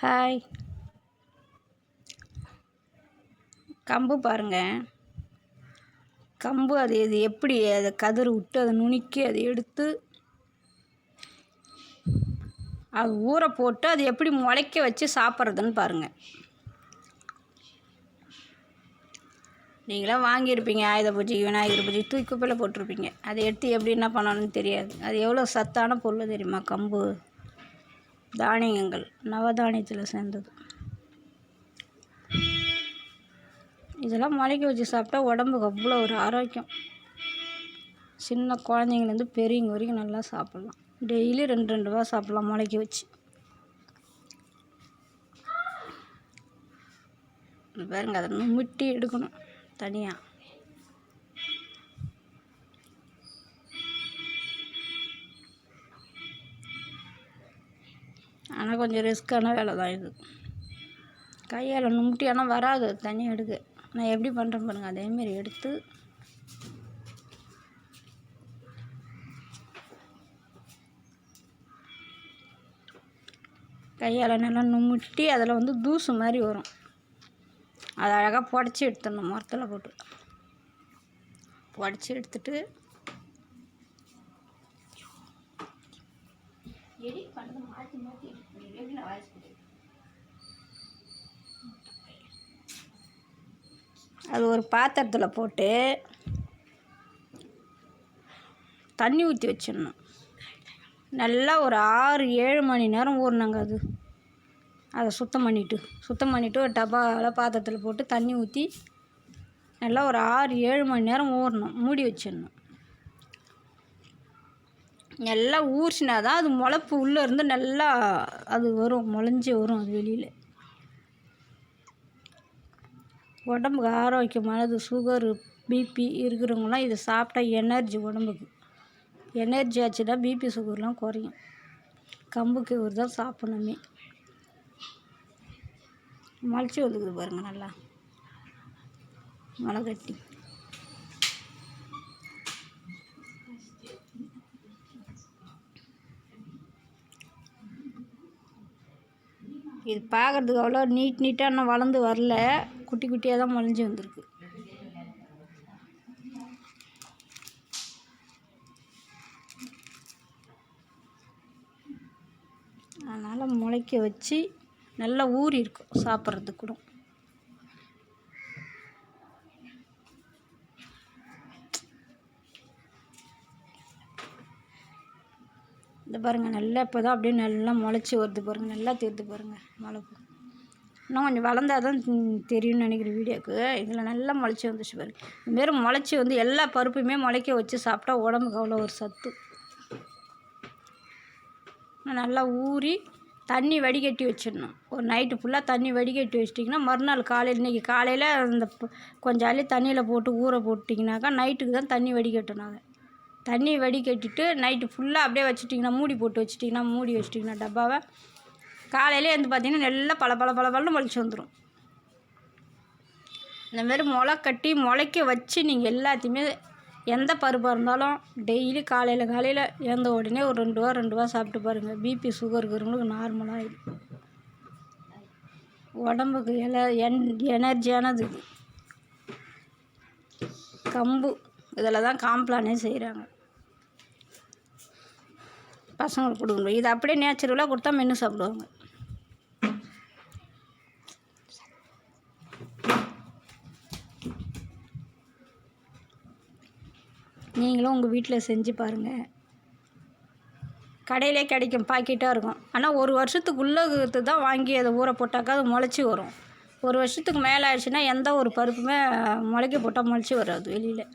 Hi. கம்பு பாருங்கள். கம்பு இது எப்படி அதை கதிர் விட்டு அதை நுணுக்கி அதை எடுத்து அது ஊற போட்டு அது எப்படி முளைக்க வச்சு சாப்பிட்றதுன்னு பாருங்கள். நீங்களாம் வாங்கியிருப்பீங்க ஆயுத பூஜைக்கு விநாயகர் பூஜை தூக்கி குப்பையில் போட்டிருப்பீங்க. அதை எடுத்து எப்படி என்ன பண்ணணும்னு தெரியாது. அது எவ்வளோ சத்தான பொருள் தெரியுமா? கம்பு தானியங்கள் நவதானியத்தில் சேர்ந்தது. இதெல்லாம் முளைக்க வச்சு சாப்பிட்டா உடம்புக்கு அவ்வளோ ஒரு ஆரோக்கியம். சின்ன குழந்தைங்கலேருந்து பெரியவங்க வரைக்கும் நல்லா சாப்பிட்லாம். டெய்லி 2 வா சாப்பிட்லாம் முளைக்க வச்சு. பாருங்க, அதை முட்டி எடுக்கணும் தனியாக. ஆனால் கொஞ்சம் ரிஸ்க்கான வேலை தான் இது. கையால் நுமுட்டி ஆனால் வராது தனியாக எடுக்க. நான் எப்படி பண்ணுறேன் பாருங்கள். அதேமாரி எடுத்து கையால் நல்லா நுமுட்டி அதில் தூசு மாதிரி வரும். அதை அழகாக புடச்சி எடுத்துடணும். மரத்தில் போட்டு புடச்சி எடுத்துட்டு அது ஒரு பாத்திரத்தில் போட்டு தண்ணி ஊற்றி வச்சிடணும். நல்லா ஒரு 6-7 மணி நேரம் ஊறினாங்க. அதை சுத்தம் பண்ணிவிட்டு ஒரு டப்பாவில் பாத்திரத்தில் போட்டு தண்ணி ஊற்றி நல்லா ஒரு 6-7 மணி நேரம் ஊறணும். மூடி வச்சிடணும். நல்லா ஊறிச்சினா தான் அது முளைப்பு உள்ளே இருந்து நல்லா அது வரும், முளைஞ்சி வரும். அது வெளியில் உடம்புக்கு ஆரோக்கியமானது. சுகரு பிபி இருக்கிறவங்களாம் இதை சாப்பிட்டா எனர்ஜி, உடம்புக்கு எனர்ஜி ஆச்சுன்னா பிபி சுகர்லாம் குறையும். கம்புக்கு ஒரு தான் சாப்பிடணுமே. முளைச்சி வந்துக்குது பாருங்கள், நல்லா முளை கட்டி. இது பார்க்குறதுக்கு அவ்வளோ நீட்டாக இன்னும் வளர்ந்து வரல. குட்டி குட்டியாக தான் முளைஞ்சி வந்திருக்கு. அதனால் முளைக்க வச்சு நல்லா ஊறி இருக்கும் சாப்பிட்றதுக்கு கூட. இந்த பாருங்கள், நல்லா இப்போ தான் அப்படியே நல்லா முளைச்சி வருது பாருங்கள். நல்லா தெரியுது பாருங்கள் முளைப்பு. இன்னும் கொஞ்சம் வளர்ந்தால் தான் தெரியும்னு நினைக்கிற வீடியோக்கு. இதில் நல்லா முளைச்சி வந்துச்சு பாருங்கள். இதுமாரி முளைச்சி எல்லா பருப்புமே முளைக்க வச்சு சாப்பிட்டா உடம்புக்கு அவ்வளோ ஒரு சத்து. நல்லா ஊறி தண்ணி வடிகட்டி வச்சிடணும். ஒரு நைட்டு ஃபுல்லாக தண்ணி வடிகட்டி வச்சிட்டிங்கன்னா மறுநாள் காலையில், இன்றைக்கி காலையில் அந்த கொஞ்சம் அள்ளி தண்ணியில் போட்டு ஊற போட்டிங்கனாக்கா நைட்டுக்கு தான் தண்ணி வடிகட்டணும். தண்ணி வடிகட்டிட்டு நைட்டு ஃபுல்லாக அப்படியே வச்சுட்டிங்கன்னா மூடி வச்சிட்டிங்கன்னா டப்பாவை காலையிலே பார்த்திங்கன்னா நல்லா பல முளைச்சி வந்துடும். இந்தமாரி முளை கட்டி முளைக்க வச்சு நீங்கள் எல்லாத்தையுமே எந்த பருப்பாக இருந்தாலும் டெய்லி காலையில் எழுந்த உடனே ஒரு 2 வா சாப்பிட்டு பாருங்கள். பிபி சுகர் இருக்கிறவங்களுக்கு நார்மலாக இருக்கும். உடம்புக்கு எனர்ஜியானது இது. கம்பு இதில் தான் காம்ப்ளானே செய்கிறாங்க. பசங்களுக்கு கொடுக்கணும். இது அப்படியே நேச்சுரலாக கொடுத்தா மென்று சாப்பிடுவாங்க. நீங்களும் உங்கள் வீட்டில் செஞ்சு பாருங்கள். கடையிலே கிடைக்கும், பாக்கெட்டாக இருக்கும். ஆனால் 1 வருஷத்துக்குள்ளே தான் வாங்கி அதை ஊற போட்டாக்கா அது முளைச்சி வரும். 1 வருஷத்துக்கு மேலே ஆயிடுச்சுன்னா எந்த ஒரு பருப்புமே முளைக்க போட்டால் முளைச்சி வராது வெளியில்.